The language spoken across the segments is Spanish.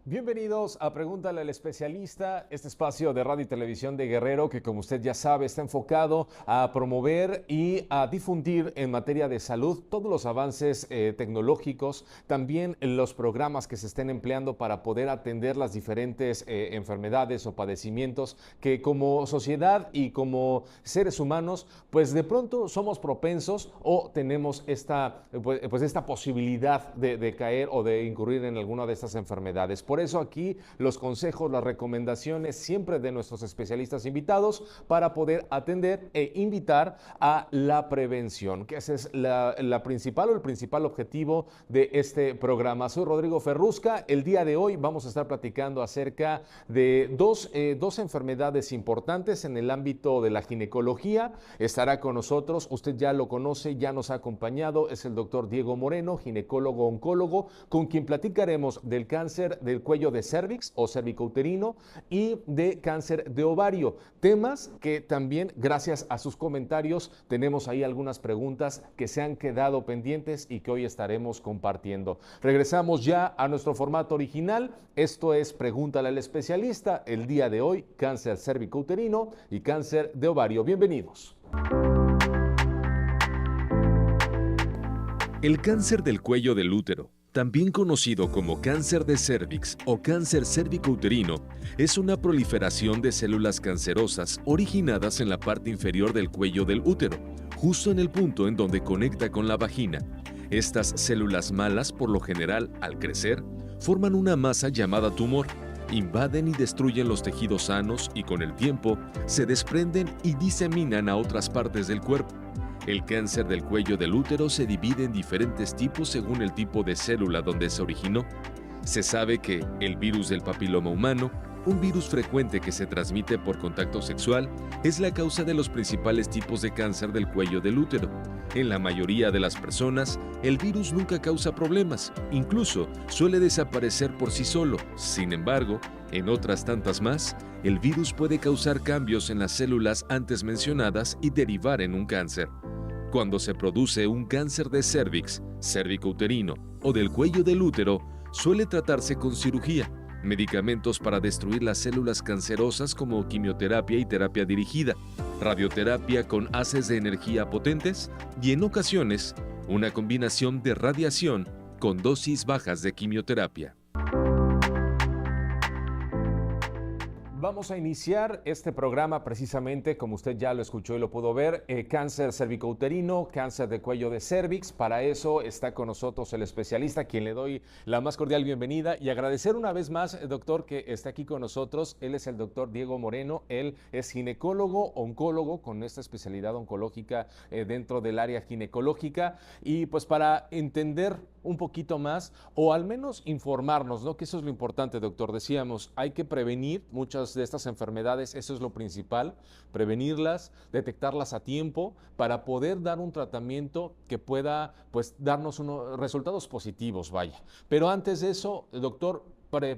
Bienvenidos a Pregúntale al Especialista, este espacio de radio y televisión de Guerrero que, como usted ya sabe, está enfocado a promover y a difundir en materia de salud todos los avances tecnológicos, también los programas que se estén empleando para poder atender las diferentes enfermedades o padecimientos que como sociedad y como seres humanos, pues de pronto somos propensos o tenemos esta posibilidad de caer o de incurrir en alguna de estas enfermedades. Por eso aquí los consejos, las recomendaciones siempre de nuestros especialistas invitados para poder atender e invitar a la prevención, que ese es la principal o el principal objetivo de este programa. Soy Rodrigo Ferrusca. El día de hoy vamos a estar platicando acerca de dos enfermedades importantes en el ámbito de la ginecología. Estará con nosotros, usted ya lo conoce, ya nos ha acompañado, es el doctor Diego Moreno, ginecólogo oncólogo, con quien platicaremos del cáncer del cuello de cérvix o cervicouterino y de cáncer de ovario. Temas que también, gracias a sus comentarios, tenemos ahí algunas preguntas que se han quedado pendientes y que hoy estaremos compartiendo. Regresamos ya a nuestro formato original. Esto es Pregúntale al Especialista. El día de hoy, cáncer cervicouterino y cáncer de ovario. Bienvenidos. El cáncer del cuello del útero, también conocido como cáncer de cérvix o cáncer cervicouterino, es una proliferación de células cancerosas originadas en la parte inferior del cuello del útero, justo en el punto en donde conecta con la vagina. Estas células malas, por lo general, al crecer, forman una masa llamada tumor, invaden y destruyen los tejidos sanos y con el tiempo se desprenden y diseminan a otras partes del cuerpo. El cáncer del cuello del útero se divide en diferentes tipos según el tipo de célula donde se originó. Se sabe que el virus del papiloma humano, un virus frecuente que se transmite por contacto sexual, es la causa de los principales tipos de cáncer del cuello del útero. En la mayoría de las personas, el virus nunca causa problemas, incluso suele desaparecer por sí solo. Sin embargo, en otras tantas más, el virus puede causar cambios en las células antes mencionadas y derivar en un cáncer. Cuando se produce un cáncer de cérvix, cervicouterino o del cuello del útero, suele tratarse con cirugía, medicamentos para destruir las células cancerosas como quimioterapia y terapia dirigida, radioterapia con haces de energía potentes y en ocasiones una combinación de radiación con dosis bajas de quimioterapia. Vamos a iniciar este programa precisamente, como usted ya lo escuchó y lo pudo ver, cáncer cervicouterino, cáncer de cuello de cérvix. Para eso está con nosotros el especialista, a quien le doy la más cordial bienvenida y agradecer una vez más, doctor, que está aquí con nosotros. Él es el doctor Diego Moreno, él es ginecólogo, oncólogo, con esta especialidad oncológica dentro del área ginecológica. Y pues para entender un poquito más, o al menos informarnos, ¿no? Que eso es lo importante, doctor. Decíamos, hay que prevenir muchas de estas enfermedades, eso es lo principal, prevenirlas, detectarlas a tiempo para poder dar un tratamiento que pueda, pues, darnos unos resultados positivos, vaya. Pero antes de eso, doctor,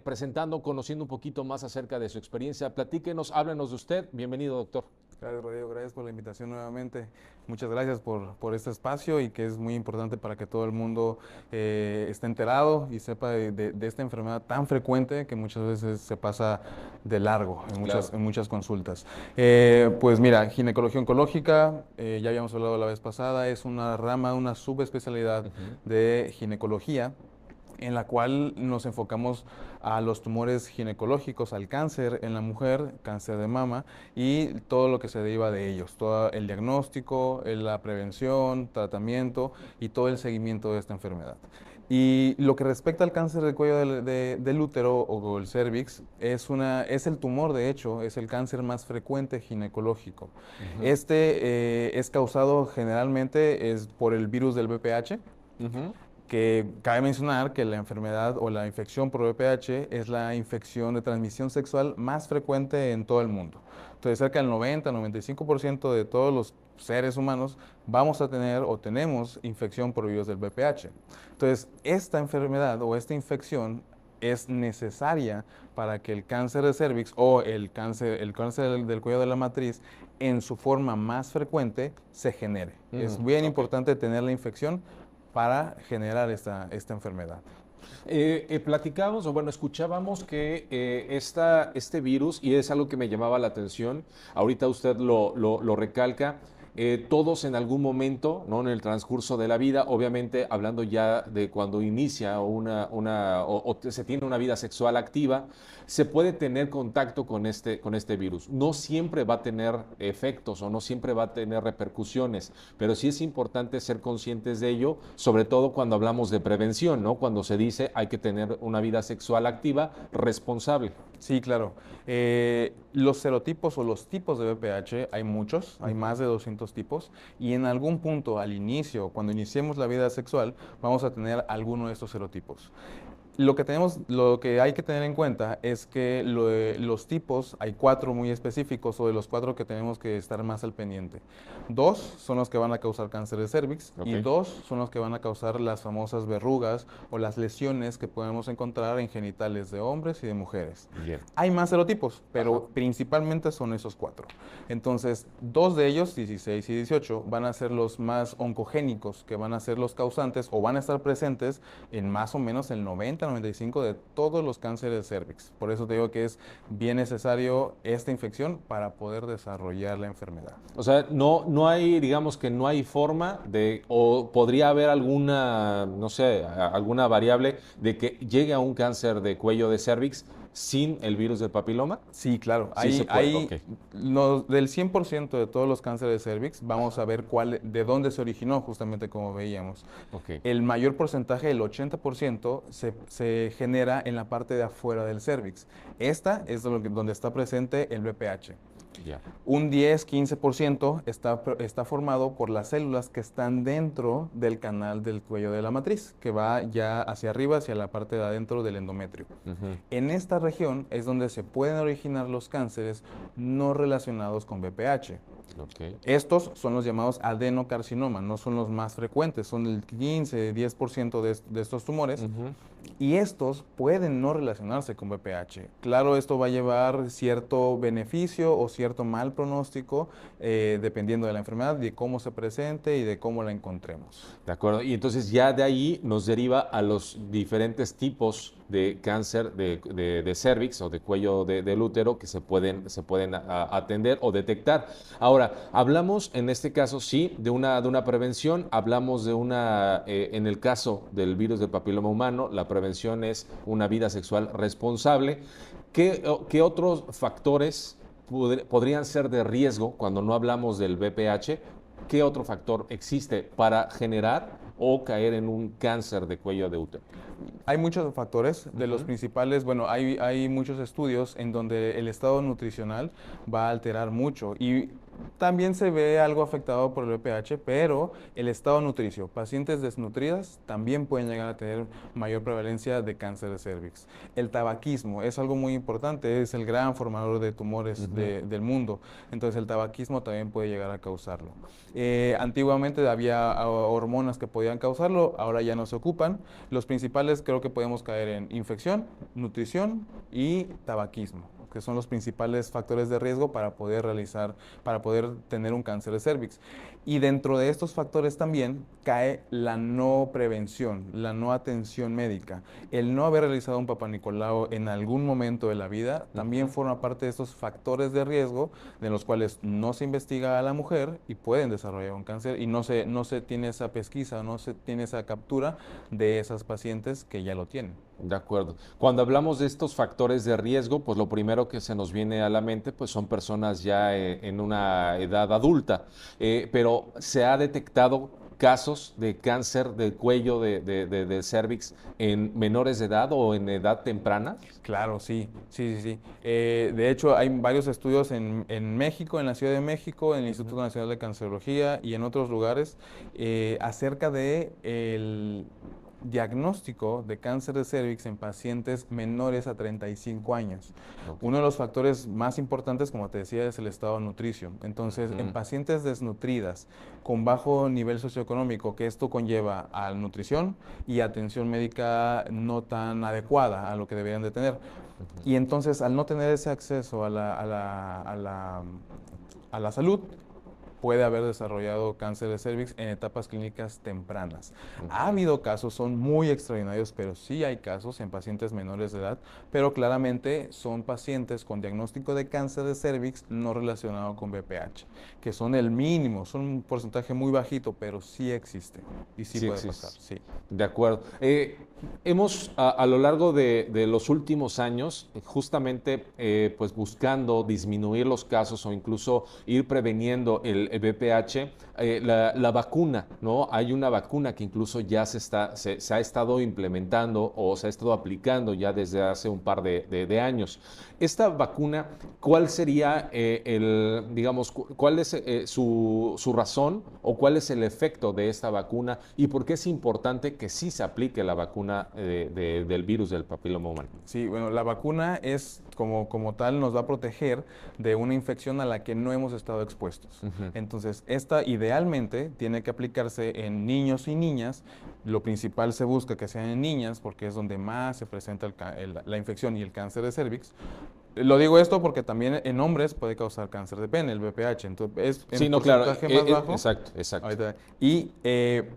presentando, conociendo un poquito más acerca de su experiencia, platíquenos, háblenos de usted. Bienvenido, doctor. Gracias, Rodrigo, gracias por la invitación nuevamente. Muchas gracias por este espacio y que es muy importante para que todo el mundo esté enterado y sepa de esta enfermedad tan frecuente que muchas veces se pasa de largo en muchas consultas. Pues mira, ginecología oncológica, ya habíamos hablado la vez pasada, es una rama, una subespecialidad de ginecología en la cual nos enfocamos a los tumores ginecológicos, al cáncer en la mujer, cáncer de mama y todo lo que se deriva de ellos, todo el diagnóstico, la prevención, tratamiento y todo el seguimiento de esta enfermedad. Y lo que respecta al cáncer del cuello del útero o el cérvix, es el tumor, de hecho, es el cáncer más frecuente ginecológico. Este es causado generalmente por el virus del VPH, que cabe mencionar que la enfermedad o la infección por VPH es la infección de transmisión sexual más frecuente en todo el mundo. Entonces, cerca del 90-95% de todos los seres humanos vamos a tener o tenemos infección por virus del VPH. Entonces, esta enfermedad o esta infección es necesaria para que el cáncer de cérvix o el cáncer del cuello de la matriz en su forma más frecuente se genere. Es bien importante tener la infección para generar esta enfermedad. Platicábamos, o bueno, escuchábamos que este virus, y es algo que me llamaba la atención, ahorita usted lo recalca, todos en algún momento, ¿no? En el transcurso de la vida, obviamente hablando ya de cuando inicia o se tiene una vida sexual activa, se puede tener contacto con este virus. No siempre va a tener efectos o no siempre va a tener repercusiones, pero sí es importante ser conscientes de ello, sobre todo cuando hablamos de prevención, ¿no? Cuando se dice hay que tener una vida sexual activa responsable. Sí, claro. Los serotipos o los tipos de VPH hay muchos, hay más de 200 tipos, y en algún punto al inicio, cuando iniciemos la vida sexual, vamos a tener alguno de estos serotipos. Lo que hay que tener en cuenta es que los tipos, hay 4 muy específicos, o de los 4 que tenemos que estar más al pendiente. 2 son los que van a causar cáncer de cervix, y 2 son los que van a causar las famosas verrugas o las lesiones que podemos encontrar en genitales de hombres y de mujeres. Bien. Hay más serotipos, pero principalmente son esos 4. Entonces, 2 de ellos, 16 y 18, van a ser los más oncogénicos, que van a ser los causantes o van a estar presentes en más o menos el 90-95 de todos los cánceres de cervix. Por eso te digo que es bien necesario esta infección para poder desarrollar la enfermedad. O sea, no hay, digamos que no hay forma de, o podría haber alguna, no sé, alguna variable de que llegue a un cáncer de cuello de cervix sin el virus del papiloma. Sí, claro. Sí se puede, Del 100% de todos los cánceres de cervix, vamos a ver de dónde se originó, justamente como veíamos. El mayor porcentaje, el 80%, se genera en la parte de afuera del cervix. Esta es donde está presente el VPH. Yeah. Un 10-15% está formado por las células que están dentro del canal del cuello de la matriz, que va ya hacia arriba, hacia la parte de adentro del endometrio. En esta región es donde se pueden originar los cánceres no relacionados con VPH. Estos son los llamados adenocarcinoma, no son los más frecuentes, son el 15-10% de estos tumores. Y estos pueden no relacionarse con VPH. Claro, esto va a llevar cierto beneficio o cierto mal pronóstico, dependiendo de la enfermedad, de cómo se presente y de cómo la encontremos. De acuerdo, y entonces ya de ahí nos deriva a los diferentes tipos de cáncer de cervix o de cuello del útero que se pueden atender o detectar. Ahora, hablamos en este caso sí de una prevención, hablamos de en el caso del virus del papiloma humano, la prevención es una vida sexual responsable. ¿Qué otros factores podrían ser de riesgo cuando no hablamos del VPH? ¿Qué otro factor existe para generar o caer en un cáncer de cuello de útero? Hay muchos factores, de los principales, bueno, hay muchos estudios en donde el estado nutricional va a alterar mucho, y también se ve algo afectado por el VPH, pero el estado nutricio, pacientes desnutridas también pueden llegar a tener mayor prevalencia de cáncer de cervix. El tabaquismo es algo muy importante, es el gran formador de tumores del mundo, entonces el tabaquismo también puede llegar a causarlo. Antiguamente había hormonas que podían causarlo, ahora ya no se ocupan. Los principales creo que podemos caer en infección, nutrición y tabaquismo, que son los principales factores de riesgo para poder tener un cáncer de cervix. Y dentro de estos factores también cae la no prevención, la no atención médica. El no haber realizado un Papá Nicolau en algún momento de la vida también forma parte de estos factores de riesgo de los cuales no se investiga a la mujer y pueden desarrollar un cáncer, y no se tiene esa pesquisa, no se tiene esa captura de esas pacientes que ya lo tienen. De acuerdo. Cuando hablamos de estos factores de riesgo, pues lo primero que se nos viene a la mente pues son personas ya en una edad adulta, pero se ha detectado casos de cáncer del cuello de cervix en menores de edad o en edad temprana. Claro, sí. De hecho, hay varios estudios en México, en la Ciudad de México, en el Instituto Nacional de Cancerología y en otros lugares, acerca de el diagnóstico de cáncer de cervix en pacientes menores a 35 años. Uno de los factores más importantes, como te decía, es el estado nutricio. Entonces, en pacientes desnutridas con bajo nivel socioeconómico, que esto conlleva a nutrición y atención médica no tan adecuada a lo que deberían de tener. Y entonces, al no tener ese acceso a la salud, puede haber desarrollado cáncer de cervix en etapas clínicas tempranas. Ha habido casos, son muy extraordinarios, pero sí hay casos en pacientes menores de edad, pero claramente son pacientes con diagnóstico de cáncer de cervix no relacionado con BPH, que son el mínimo, son un porcentaje muy bajito, pero sí existe y sí puede existe. pasar. Sí. De acuerdo. Hemos a lo largo de los últimos años, justamente pues buscando disminuir los casos o incluso ir preveniendo el BPH, la vacuna, ¿no? Hay una vacuna que incluso ya se ha estado implementando o se ha estado aplicando ya desde hace un par de años. Esta vacuna, ¿cuál sería digamos, cuál es su razón o cuál es el efecto de esta vacuna y por qué es importante que sí se aplique la vacuna del virus del papiloma humano? Sí, bueno, la vacuna es como tal nos va a proteger de una infección a la que no hemos estado expuestos. Entonces, esta idealmente tiene que aplicarse en niños y niñas. Lo principal se busca que sean en niñas porque es donde más se presenta la infección y el cáncer de cervix. Lo digo esto porque también en hombres puede causar cáncer de pene, el BPH. Entonces, es en porcentaje más bajo. Exacto, exacto. Ahorita.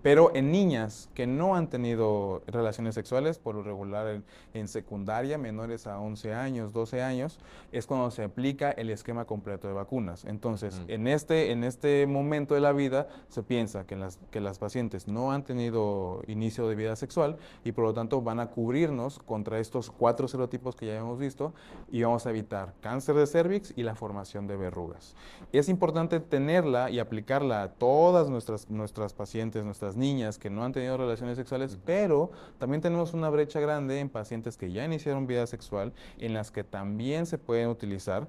Pero en niñas que no han tenido relaciones sexuales, por lo regular en secundaria, menores a 11 años, 12 años, es cuando se aplica el esquema completo de vacunas. Entonces, en este momento de la vida, se piensa que las pacientes no han tenido inicio de vida sexual y por lo tanto van a cubrirnos contra estos 4 serotipos que ya hemos visto y vamos a evitar cáncer de cervix y la formación de verrugas. Es importante tenerla y aplicarla a todas nuestras pacientes, nuestras niñas que no han tenido relaciones sexuales, pero también tenemos una brecha grande en pacientes que ya iniciaron vida sexual, en las que también se pueden utilizar.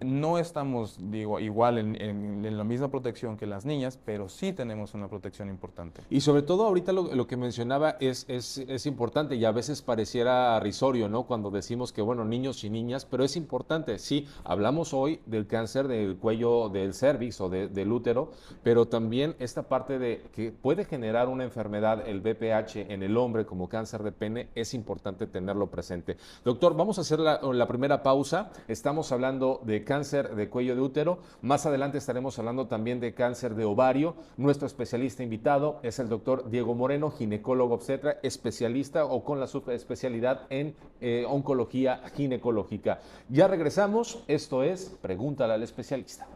No estamos, digo, igual en la misma protección que las niñas, pero sí tenemos una protección importante. Y sobre todo ahorita lo que mencionaba es importante y a veces pareciera risorio, ¿no? Cuando decimos que, bueno, niños y niñas, pero es importante, sí, hablamos hoy del cáncer del cuello del cervix o del útero, pero también esta parte de que puede generar una enfermedad, el BPH en el hombre como cáncer de pene, es importante tenerlo presente. Doctor, vamos a hacer la primera pausa. Estamos hablando de cáncer de cuello de útero. Más adelante estaremos hablando también de cáncer de ovario. Nuestro especialista invitado es el doctor Diego Moreno, ginecólogo obstetra, especialista o con la subespecialidad en oncología ginecológica. Ya regresamos. Esto es Pregúntale al especialista.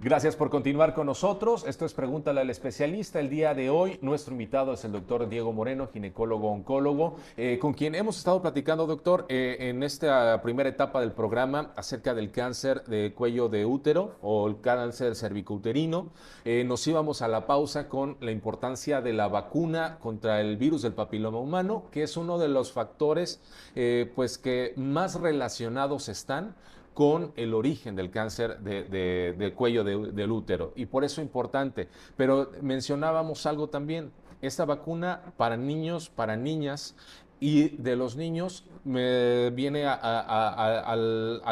Gracias por continuar con nosotros. Esto es Pregúntale al especialista. El día de hoy nuestro invitado es el doctor Diego Moreno, ginecólogo oncólogo, con quien hemos estado platicando, doctor, en esta primera etapa del programa acerca del cáncer de cuello de útero o el cáncer cervicouterino. Nos íbamos a la pausa con la importancia de la vacuna contra el virus del papiloma humano, que es uno de los factores pues que más relacionados están con el origen del cáncer del cuello del útero, y por eso es importante. Pero mencionábamos algo también, esta vacuna para niños, para niñas, y de los niños me viene a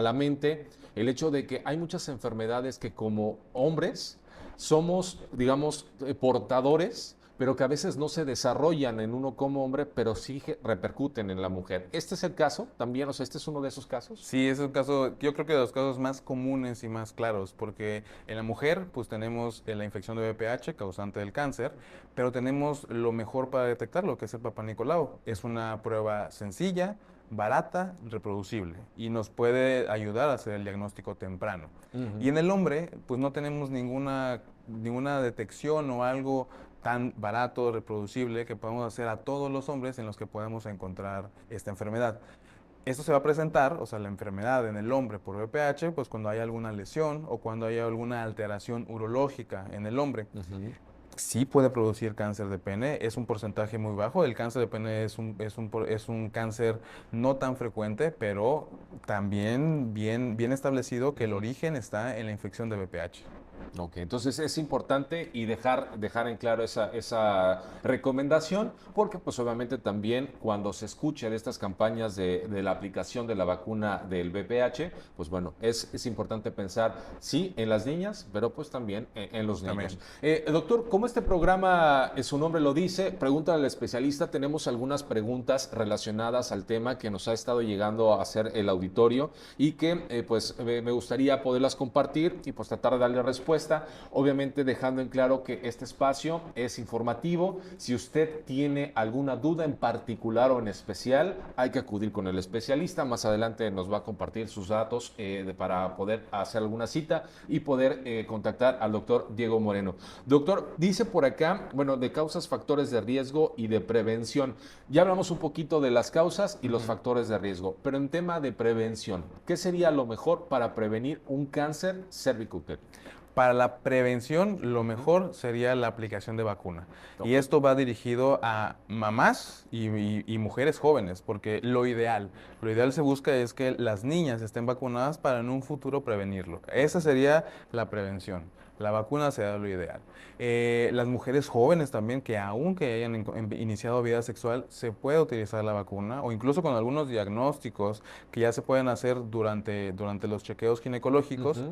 la mente el hecho de que hay muchas enfermedades que como hombres somos, digamos, portadores, pero que a veces no se desarrollan en uno como hombre, pero sí repercuten en la mujer. ¿Este es el caso también? O sea, ¿este es uno de esos casos? Sí, es el caso, yo creo que de los casos más comunes y más claros, porque en la mujer pues tenemos la infección de BPH causante del cáncer, pero tenemos lo mejor para detectarlo, que es el Papá Nicolau. Es una prueba sencilla, barata, reproducible y nos puede ayudar a hacer el diagnóstico temprano. Y en el hombre pues no tenemos ninguna detección o algo tan barato, reproducible, que podemos hacer a todos los hombres en los que podemos encontrar esta enfermedad. Esto se va a presentar, o sea, la enfermedad en el hombre por VPH, pues cuando hay alguna lesión o cuando hay alguna alteración urológica en el hombre. Sí puede producir cáncer de pene, es un porcentaje muy bajo. El cáncer de pene es un cáncer no tan frecuente, pero también bien establecido que el origen está en la infección de VPH. Ok, entonces es importante y dejar en claro esa recomendación, porque pues obviamente también cuando se escuche de estas campañas de la aplicación de la vacuna del VPH, pues bueno, es importante pensar sí en las niñas, pero pues también en los niños. Doctor, como este programa, su nombre lo dice, pregunta al especialista, tenemos algunas preguntas relacionadas al tema que nos ha estado llegando a hacer el auditorio y que me gustaría poderlas compartir y pues tratar de darle respuesta. Obviamente dejando en claro que este espacio es informativo. Si usted tiene alguna duda en particular o en especial, hay que acudir con el especialista. Más adelante nos va a compartir sus datos para poder hacer alguna cita y poder contactar al doctor Diego Moreno. Doctor, dice por acá, bueno, de causas, factores de riesgo y de prevención. Ya hablamos un poquito de las causas y los factores de riesgo, pero en tema de prevención, ¿qué sería lo mejor para prevenir un cáncer cervicuterino? Para la prevención, lo mejor sería la aplicación de vacuna. Y esto va dirigido a mamás y mujeres jóvenes, porque lo ideal se busca es que las niñas estén vacunadas para en un futuro prevenirlo. Esa sería la prevención. La vacuna sería lo ideal. Las mujeres jóvenes también, que aunque hayan iniciado vida sexual, se puede utilizar la vacuna, o incluso con algunos diagnósticos que ya se pueden hacer durante los chequeos ginecológicos.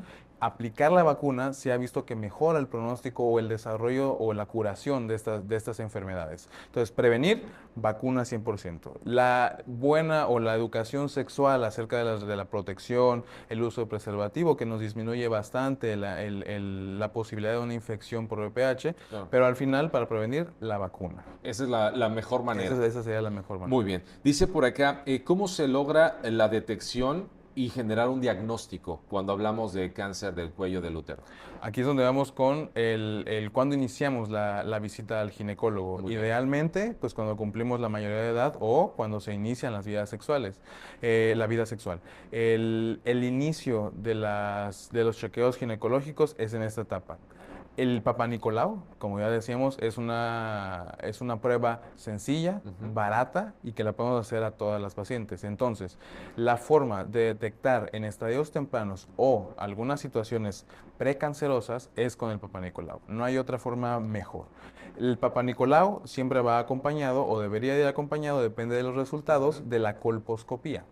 Aplicar la vacuna se ha visto que mejora el pronóstico o el desarrollo o la curación de estas enfermedades. Entonces, prevenir, vacuna 100%. La buena o la educación sexual acerca de la protección, el uso de preservativo, que nos disminuye bastante la posibilidad de una infección por VPH, claro. Pero al final, para prevenir, la vacuna. Esa es la mejor manera. Esa sería la mejor manera. Muy bien. Dice por acá, ¿cómo se logra la detección y generar un diagnóstico cuando hablamos de cáncer del cuello del útero? Aquí es donde vamos con cuando iniciamos la visita al ginecólogo. Idealmente, pues cuando cumplimos la mayoría de edad o cuando se inician las vidas sexuales, la vida sexual. El inicio de los chequeos ginecológicos es en esta etapa. El Papá Nicolau, como ya decíamos, es una prueba sencilla, barata y que la podemos hacer a todas las pacientes. Entonces, la forma de detectar en estadios tempranos o algunas situaciones precancerosas es con el Papá Nicolau. No hay otra forma mejor. El Papá Nicolau siempre va acompañado o debería ir acompañado, depende de los resultados, de la colposcopía.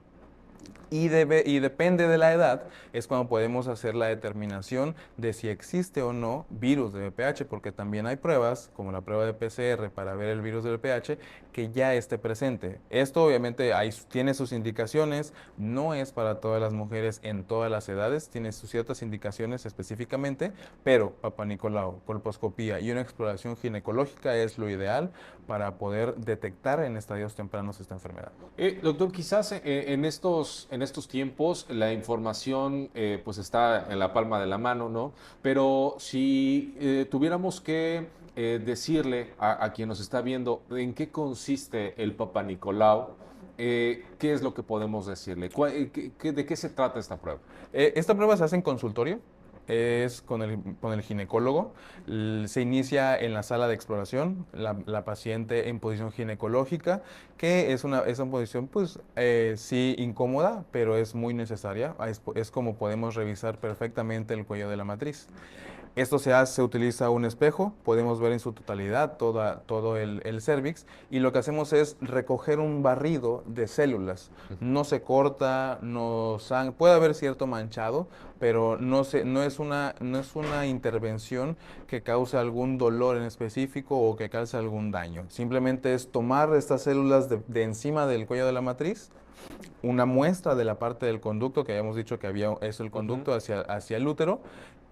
Y depende de la edad, es cuando podemos hacer la determinación de si existe o no virus de VPH, porque también hay pruebas, como la prueba de PCR para ver el virus de VPH, que ya esté presente. Esto obviamente tiene sus indicaciones, no es para todas las mujeres en todas las edades, tiene sus ciertas indicaciones específicamente, pero Papá Nicolau, colposcopía y una exploración ginecológica es lo ideal para poder detectar en estadios tempranos esta enfermedad. Doctor, quizás en estos tiempos la información pues está en la palma de la mano, ¿no? Pero si tuviéramos que decirle a quien nos está viendo en qué consiste el Papá Nicolau, ¿qué es lo que podemos decirle? ¿De qué se trata esta prueba? Esta prueba se hace en consultorio. Es con el ginecólogo, se inicia en la sala de exploración, la paciente en posición ginecológica, que es una posición pues sí incómoda, pero es muy necesaria, es como podemos revisar perfectamente el cuello de la matriz. Esto se utiliza un espejo, podemos ver en su totalidad todo el cervix y lo que hacemos es recoger un barrido de células. No se corta, puede haber cierto manchado, pero no es una intervención que cause algún dolor en específico o que cause algún daño. Simplemente es tomar estas células de encima del cuello de la matriz, una muestra de la parte del conducto, que habíamos dicho que es el conducto hacia el útero,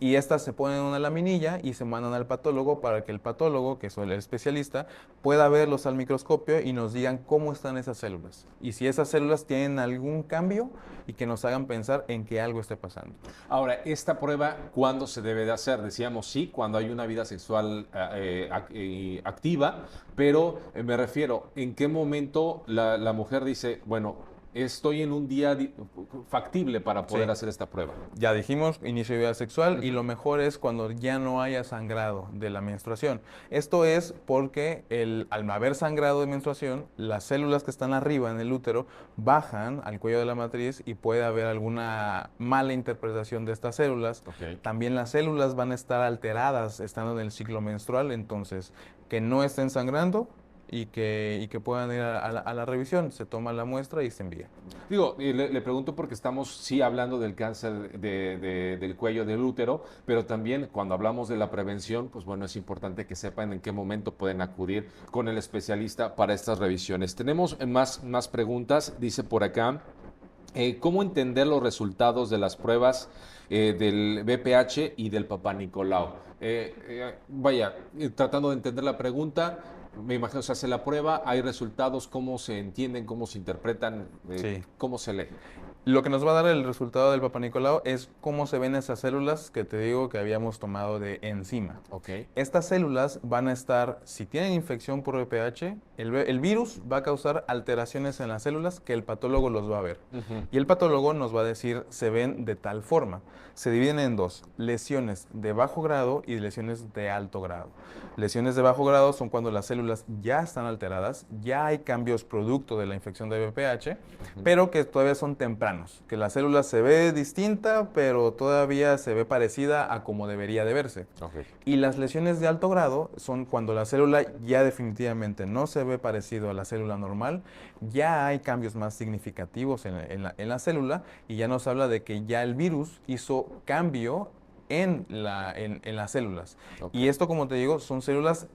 y estas se ponen en una laminilla y se mandan al patólogo para que el patólogo, que es el especialista, pueda verlos al microscopio y nos digan cómo están esas células. Y si esas células tienen algún cambio y que nos hagan pensar en que algo esté pasando. Ahora, ¿esta prueba cuándo se debe de hacer? Decíamos sí, cuando hay una vida sexual activa, pero me refiero, ¿en qué momento la mujer dice, bueno, estoy en un día factible para poder Sí. hacer esta prueba? Ya dijimos, inicio de vida sexual y lo mejor es cuando ya no haya sangrado de la menstruación. Esto es porque al haber sangrado de menstruación, las células que están arriba en el útero bajan al cuello de la matriz y puede haber alguna mala interpretación de estas células. Ok. También las células van a estar alteradas estando en el ciclo menstrual, entonces que no estén sangrando y que puedan ir a la revisión. Se toma la muestra y se envía. Digo, y le pregunto porque estamos sí hablando del cáncer del cuello del útero, pero también cuando hablamos de la prevención, pues bueno, es importante que sepan en qué momento pueden acudir con el especialista para estas revisiones. Tenemos más preguntas, dice por acá. ¿Cómo entender los resultados de las pruebas del BPH y del Papá Nicolau? Tratando de entender la pregunta, me imagino se hace la prueba, hay resultados, ¿cómo se entienden, cómo se interpretan, Sí. cómo se lee? Lo que nos va a dar el resultado del Papá Nicolau es cómo se ven esas células que te digo que habíamos tomado de enzima. Ok. Estas células van a estar, si tienen infección por VPH, el virus va a causar alteraciones en las células que el patólogo los va a ver. Ujú. Y el patólogo nos va a decir, se ven de tal forma. Se dividen en dos, lesiones de bajo grado y lesiones de alto grado. Lesiones de bajo grado son cuando las células ya están alteradas, ya hay cambios producto de la infección de VPH, pero que todavía son tempranos, que la célula se ve distinta, pero todavía se ve parecida a como debería de verse. Ok. Y las lesiones de alto grado son cuando la célula ya definitivamente no se ve parecido a la célula normal, ya hay cambios más significativos en la célula y ya nos habla de que ya el virus hizo cambio en las células. Ok. Y esto, como te digo, son células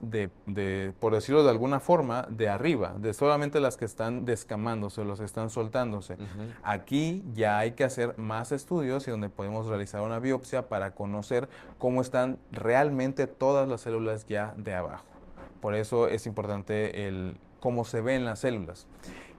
por decirlo de alguna forma, de arriba, de solamente las que están descamándose, los que están soltándose. Ujú. Aquí ya hay que hacer más estudios y donde podemos realizar una biopsia para conocer cómo están realmente todas las células ya de abajo. Por eso es importante cómo se ven las células.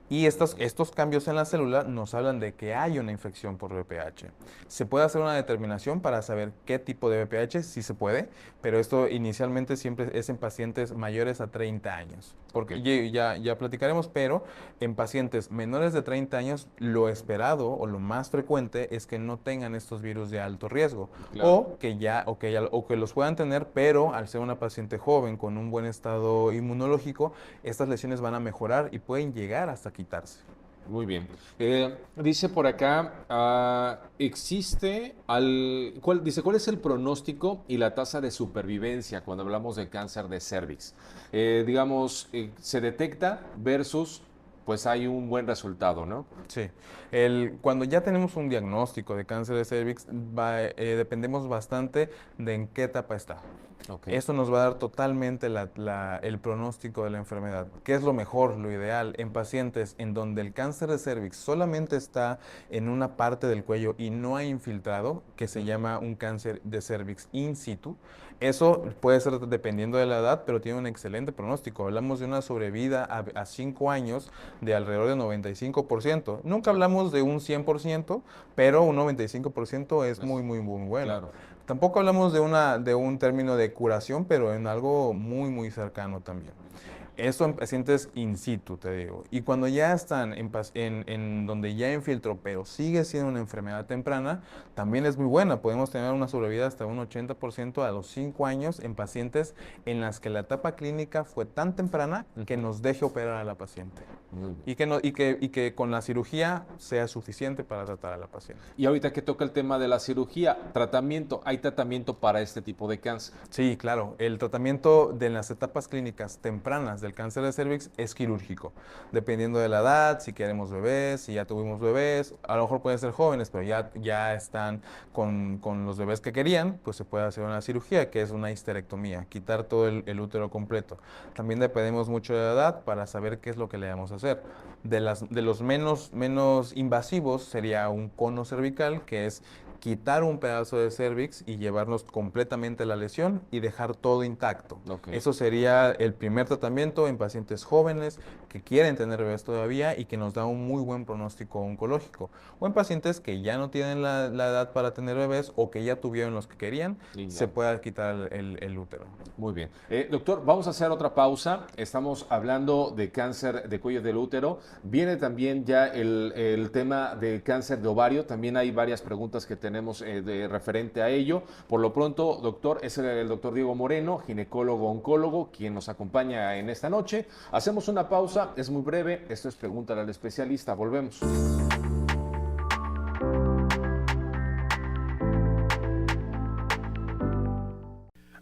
Y estos cambios en la célula nos hablan de que hay una infección por VPH. Se puede hacer una determinación para saber qué tipo de VPH, sí se puede, pero esto inicialmente siempre es en pacientes mayores a 30 años. Porque Ok. ya platicaremos, pero en pacientes menores de 30 años, lo esperado o lo más frecuente es que no tengan estos virus de alto riesgo. Claro. O que los puedan tener, pero al ser una paciente joven con un buen estado inmunológico, estas lesiones van a mejorar y pueden llegar hasta quitarse. Muy bien. Dice por acá, dice, ¿cuál es el pronóstico y la tasa de supervivencia cuando hablamos de cáncer de cervix? Digamos, se detecta versus, pues hay un buen resultado, ¿no? Sí. Cuando ya tenemos un diagnóstico de cáncer de cervix, dependemos bastante de en qué etapa está. Ok. Esto nos va a dar totalmente el pronóstico de la enfermedad. ¿Qué es lo mejor, lo ideal en pacientes en donde el cáncer de cervix solamente está en una parte del cuello y no ha infiltrado, que se llama un cáncer de cervix in situ? Eso puede ser dependiendo de la edad, pero tiene un excelente pronóstico. Hablamos de una sobrevida a 5 años de alrededor de 95%. Nunca hablamos de un 100%, pero un 95% es muy, muy, muy bueno. Claro. Tampoco hablamos de un término de curación, pero en algo muy, muy cercano también. Esto en pacientes in situ, te digo. Y cuando ya están en donde ya infiltró, pero sigue siendo una enfermedad temprana, también es muy buena. Podemos tener una sobrevida hasta un 80% a los 5 años en pacientes en las que la etapa clínica fue tan temprana que nos deje operar a la paciente. Muy bien. Y que con la cirugía sea suficiente para tratar a la paciente. Y ahorita que toca el tema de la cirugía, tratamiento, ¿hay tratamiento para este tipo de cáncer? Sí, claro. El tratamiento de las etapas clínicas tempranas del cáncer de cervix es quirúrgico. Dependiendo de la edad, si queremos bebés, si ya tuvimos bebés, a lo mejor pueden ser jóvenes, pero ya están con los bebés que querían, pues se puede hacer una cirugía, que es una histerectomía, quitar todo el útero completo. También dependemos mucho de la edad para saber qué es lo que le vamos a hacer. De los menos invasivos sería un cono cervical, que es quitar un pedazo de cervix y llevarnos completamente la lesión y dejar todo intacto. Okay. Eso sería el primer tratamiento en pacientes jóvenes que quieren tener bebés todavía y que nos da un muy buen pronóstico oncológico. O en pacientes que ya no tienen la edad para tener bebés o que ya tuvieron los que querían, se pueda quitar el útero. Muy bien. Doctor, vamos a hacer otra pausa. Estamos hablando de cáncer de cuello del útero. Viene también ya el tema de cáncer de ovario. También hay varias preguntas que tenemos de referente a ello. Por lo pronto, doctor, es el doctor Diego Moreno, ginecólogo oncólogo, quien nos acompaña en esta noche. Hacemos una pausa, es muy breve. Esto es Pregúntale al Especialista. Volvemos.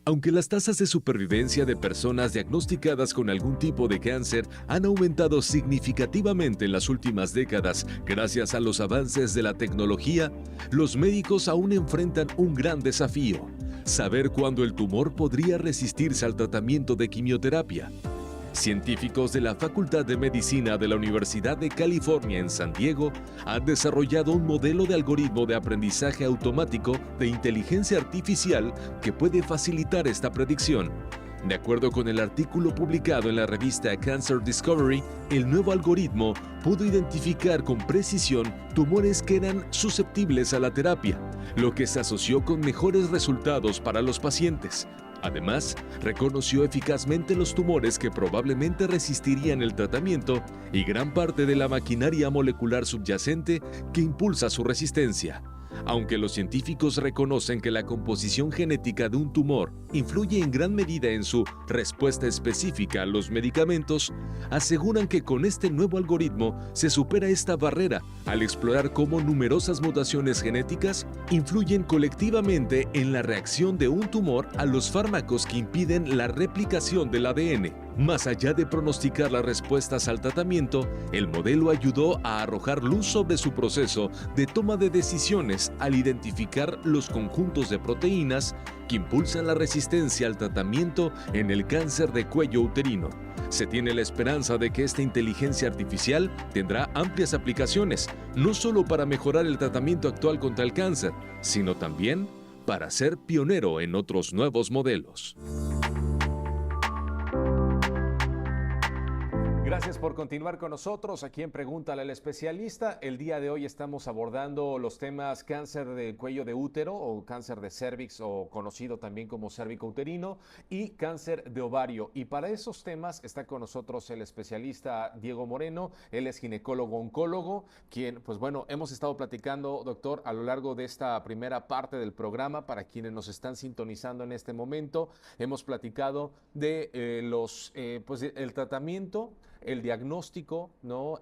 Aunque las tasas de supervivencia de personas diagnosticadas con algún tipo de cáncer han aumentado significativamente en las últimas décadas gracias a los avances de la tecnología, los médicos aún enfrentan un gran desafío: saber cuándo el tumor podría resistirse al tratamiento de quimioterapia. Científicos de la Facultad de Medicina de la Universidad de California en San Diego han desarrollado un modelo de algoritmo de aprendizaje automático de inteligencia artificial que puede facilitar esta predicción. De acuerdo con el artículo publicado en la revista Cancer Discovery, el nuevo algoritmo pudo identificar con precisión tumores que eran susceptibles a la terapia, lo que se asoció con mejores resultados para los pacientes. Además, reconoció eficazmente los tumores que probablemente resistirían el tratamiento y gran parte de la maquinaria molecular subyacente que impulsa su resistencia. Aunque los científicos reconocen que la composición genética de un tumor influye en gran medida en su respuesta específica a los medicamentos, aseguran que con este nuevo algoritmo se supera esta barrera al explorar cómo numerosas mutaciones genéticas influyen colectivamente en la reacción de un tumor a los fármacos que impiden la replicación del ADN. Más allá de pronosticar las respuestas al tratamiento, el modelo ayudó a arrojar luz sobre su proceso de toma de decisiones al identificar los conjuntos de proteínas que impulsan la resistencia al tratamiento en el cáncer de cuello uterino. Se tiene la esperanza de que esta inteligencia artificial tendrá amplias aplicaciones, no solo para mejorar el tratamiento actual contra el cáncer, sino también para ser pionero en otros nuevos modelos. Gracias por continuar con nosotros aquí en Pregúntale al Especialista. El día de hoy estamos abordando los temas cáncer de cuello de útero o cáncer de cervix, o conocido también como cérvico-uterino, y cáncer de ovario. Y para esos temas está con nosotros el especialista Diego Moreno. Él es ginecólogo-oncólogo, quien, pues bueno, hemos estado platicando, doctor, a lo largo de esta primera parte del programa. Para quienes nos están sintonizando en este momento, hemos platicado de el tratamiento, el diagnóstico, ¿no?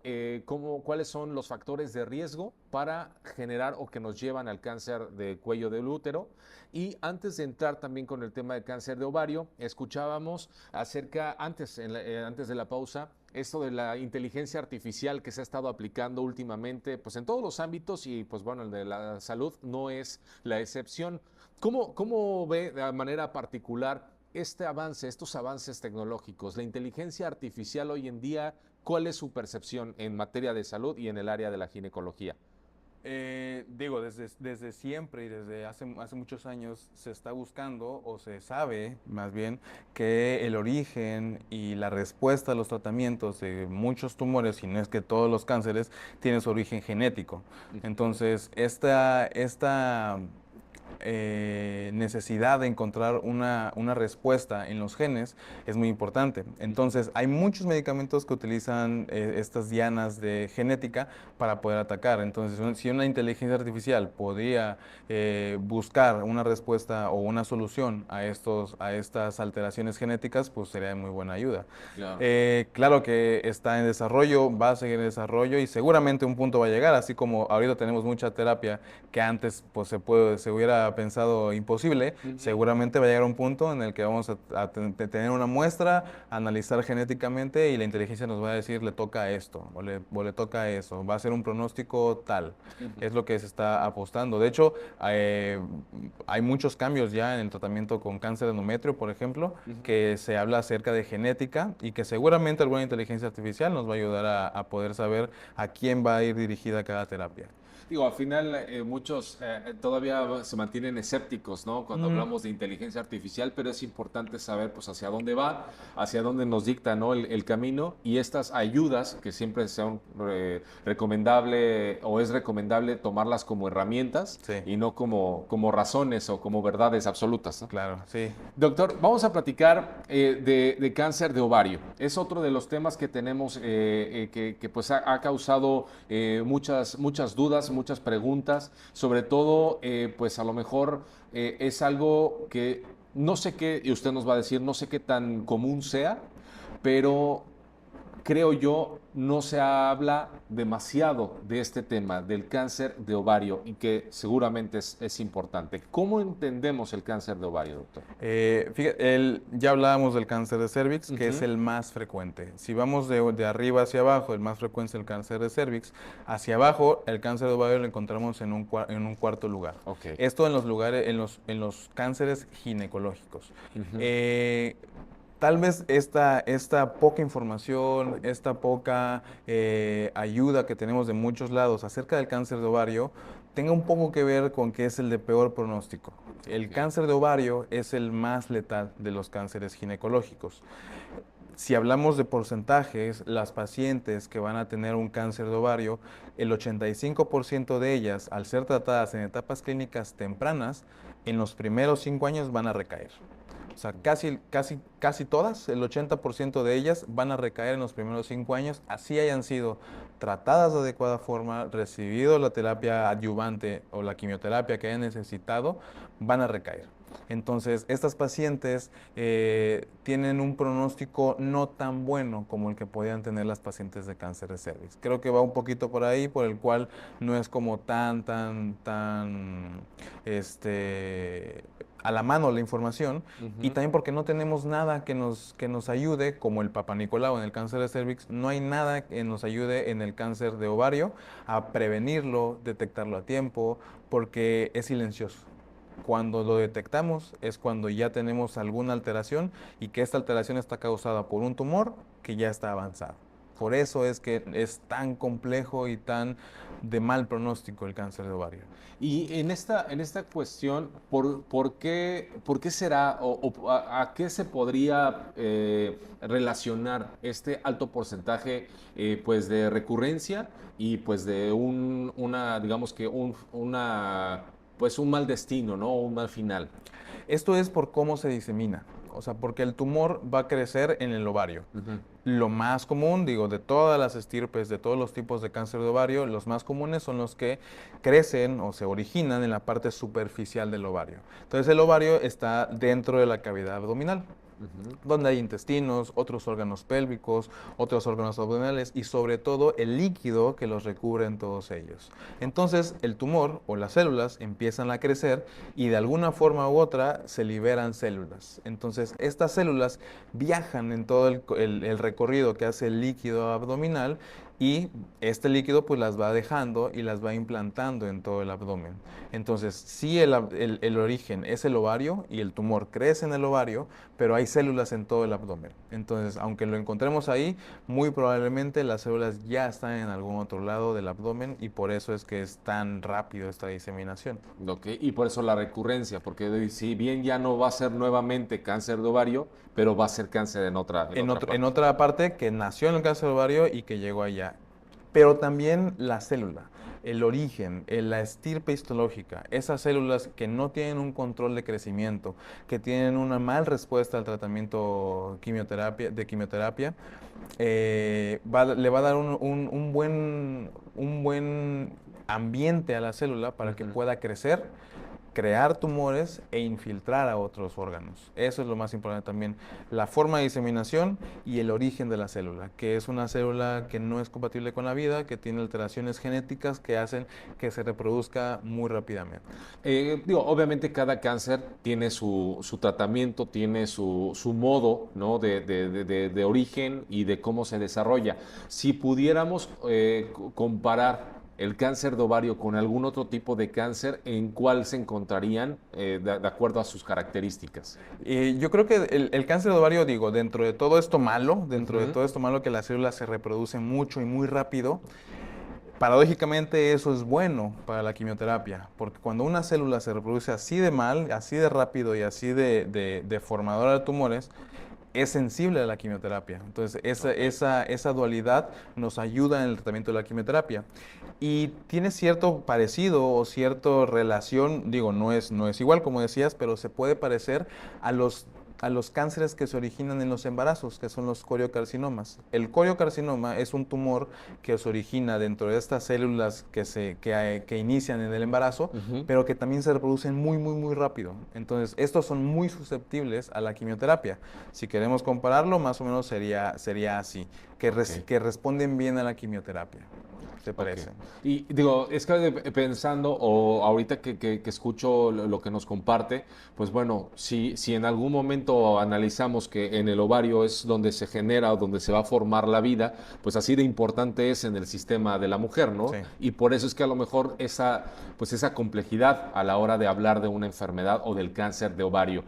Cuáles son los factores de riesgo para generar o que nos llevan al cáncer de cuello del útero. Y antes de entrar también con el tema del cáncer de ovario, escuchábamos acerca, antes de la pausa, esto de la inteligencia artificial que se ha estado aplicando últimamente, pues en todos los ámbitos, y pues bueno, el de la salud no es la excepción. ¿Cómo ve de manera particular estos avances tecnológicos, la inteligencia artificial hoy en día? ¿Cuál es su percepción en materia de salud y en el área de la ginecología? Desde siempre y desde hace muchos años se está buscando, o se sabe más bien, que el origen y la respuesta a los tratamientos de muchos tumores, y no es que todos los cánceres, tienen su origen genético. Entonces, esta necesidad de encontrar una respuesta en los genes es muy importante. Entonces, hay muchos medicamentos que utilizan estas dianas de genética para poder atacar. Entonces, si una inteligencia artificial podría buscar una respuesta o una solución a estas alteraciones genéticas, pues sería de muy buena ayuda. Claro. Claro que está en desarrollo, va a seguir en desarrollo y seguramente un punto va a llegar, así como ahorita tenemos mucha terapia que antes pues se hubiera pensado imposible. Seguramente va a llegar un punto en el que vamos a tener una muestra, analizar genéticamente y la inteligencia nos va a decir le toca esto o le toca eso, va a ser un pronóstico tal. Es lo que se está apostando. De hecho, hay muchos cambios ya en el tratamiento con cáncer de endometrio, por ejemplo, que se habla acerca de genética y que seguramente alguna inteligencia artificial nos va a ayudar a poder saber a quién va a ir dirigida cada terapia. Digo, al final muchos todavía se mantienen escépticos, ¿no? Cuando hablamos de inteligencia artificial, pero es importante saber pues hacia dónde va, hacia dónde nos dicta, ¿no? el camino, y estas ayudas que siempre son recomendable o es recomendable tomarlas como herramientas Sí. y no como razones o como verdades absolutas, ¿no? Claro, sí. Doctor, vamos a platicar de cáncer de ovario. Es otro de los temas que tenemos que pues ha causado muchas dudas, muchas preguntas. Sobre todo, pues a lo mejor es algo que no sé qué, y usted nos va a decir, no sé qué tan común sea, pero creo yo, no se habla demasiado de este tema, del cáncer de ovario, y que seguramente es importante. ¿Cómo entendemos el cáncer de ovario, doctor? Fíjate, ya hablábamos del cáncer de cervix, que es el más frecuente. Si vamos de arriba hacia abajo, el más frecuente es el cáncer de cervix. Hacia abajo, el cáncer de ovario lo encontramos en un cuarto lugar. Okay. Esto en los lugares, en los cánceres ginecológicos. Tal vez esta poca información, esta poca ayuda que tenemos de muchos lados acerca del cáncer de ovario tenga un poco que ver con que es el de peor pronóstico. El cáncer de ovario es el más letal de los cánceres ginecológicos. Si hablamos de porcentajes, las pacientes que van a tener un cáncer de ovario, el 85% de ellas, al ser tratadas en etapas clínicas tempranas, en los primeros 5 años van a recaer. O sea, casi todas, el 80% de ellas van a recaer en los primeros 5 años, así hayan sido tratadas de adecuada forma, recibido la terapia adyuvante o la quimioterapia que hayan necesitado, van a recaer. Entonces, estas pacientes tienen un pronóstico no tan bueno como el que podían tener las pacientes de cáncer de cervix. Creo que va un poquito por ahí, por el cual no es como tan a la mano la información, y también porque no tenemos nada que nos ayude, como el Papa Nicolau en el cáncer de cervix, no hay nada que nos ayude en el cáncer de ovario a prevenirlo, detectarlo a tiempo, porque es silencioso. Cuando lo detectamos es cuando ya tenemos alguna alteración y que esta alteración está causada por un tumor que ya está avanzado. Por eso es que es tan complejo y tan de mal pronóstico el cáncer de ovario. Y en esta cuestión, ¿por qué será o a qué se podría relacionar este alto porcentaje pues de recurrencia y pues de digamos que pues un mal destino, ¿no? Un mal final? Esto es por cómo se disemina. O sea, porque el tumor va a crecer en el ovario. Lo más común, digo, de todas las estirpes, de todos los tipos de cáncer de ovario, los más comunes son los que crecen o se originan en la parte superficial del ovario. Entonces el ovario está dentro de la cavidad abdominal, donde hay intestinos, otros órganos pélvicos, otros órganos abdominales y sobre todo el líquido que los recubre en todos ellos. Entonces el tumor o las células empiezan a crecer y de alguna forma u otra se liberan células. Entonces estas células viajan en todo el recorrido que hace el líquido abdominal, y este líquido pues las va dejando y las va implantando en todo el abdomen. Entonces, sí, el origen es el ovario y el tumor crece en el ovario, pero hay células en todo el abdomen. Entonces, aunque lo encontremos ahí, muy probablemente las células ya están en algún otro lado del abdomen, y por eso es que es tan rápido esta diseminación. Okay. Y por eso la recurrencia, porque si bien ya no va a ser nuevamente cáncer de ovario, pero va a ser cáncer en otra parte. En otra parte que nació en el cáncer de ovario y que llegó allá. Pero también la célula, el origen, la estirpe histológica, esas células que no tienen un control de crecimiento, que tienen una mal respuesta al tratamiento de quimioterapia, le va a dar un buen ambiente a la célula para que pueda crecer, crear tumores e infiltrar a otros órganos. Eso es lo más importante también. La forma de diseminación y el origen de la célula, que es una célula que no es compatible con la vida, que tiene alteraciones genéticas que hacen que se reproduzca muy rápidamente. Obviamente cada cáncer tiene su tratamiento, tiene su modo, ¿no? de origen y de cómo se desarrolla. Si pudiéramos comparar el cáncer de ovario con algún otro tipo de cáncer, ¿en cuál se encontrarían de acuerdo a sus características? Yo creo que el cáncer de ovario, digo, dentro de todo esto malo, que las células se reproducen mucho y muy rápido, Paradójicamente eso es bueno para la quimioterapia, porque cuando una célula se reproduce así de mal, así de rápido y así de formadora de tumores, es sensible a la quimioterapia. Entonces, esa dualidad nos ayuda en el tratamiento de la quimioterapia. Y tiene cierto parecido o cierta relación, digo, no es igual como decías, pero se puede parecer a los cánceres que se originan en los embarazos, que son los coriocarcinomas. El coriocarcinoma es un tumor que se origina dentro de estas células que inician en el embarazo, pero que también se reproducen muy, muy, muy rápido. Entonces, estos son muy susceptibles a la quimioterapia. Si queremos compararlo, más o menos sería así, que responden bien a la quimioterapia. ¿Te parece? Y digo, es que pensando, o ahorita que escucho lo que nos comparte, pues bueno, si en algún momento analizamos que en el ovario es donde se genera o donde se va a formar la vida, pues así de importante es en el sistema de la mujer, ¿no? Sí. Y por eso es que a lo mejor esa complejidad a la hora de hablar de una enfermedad o del cáncer de ovario.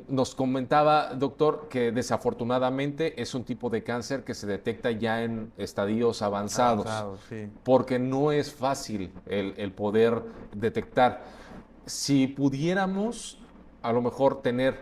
Nos comentaba, doctor, que desafortunadamente es un tipo de cáncer que se detecta ya en estadios avanzados. Sí. Porque no es fácil el poder detectar. Si pudiéramos a lo mejor tener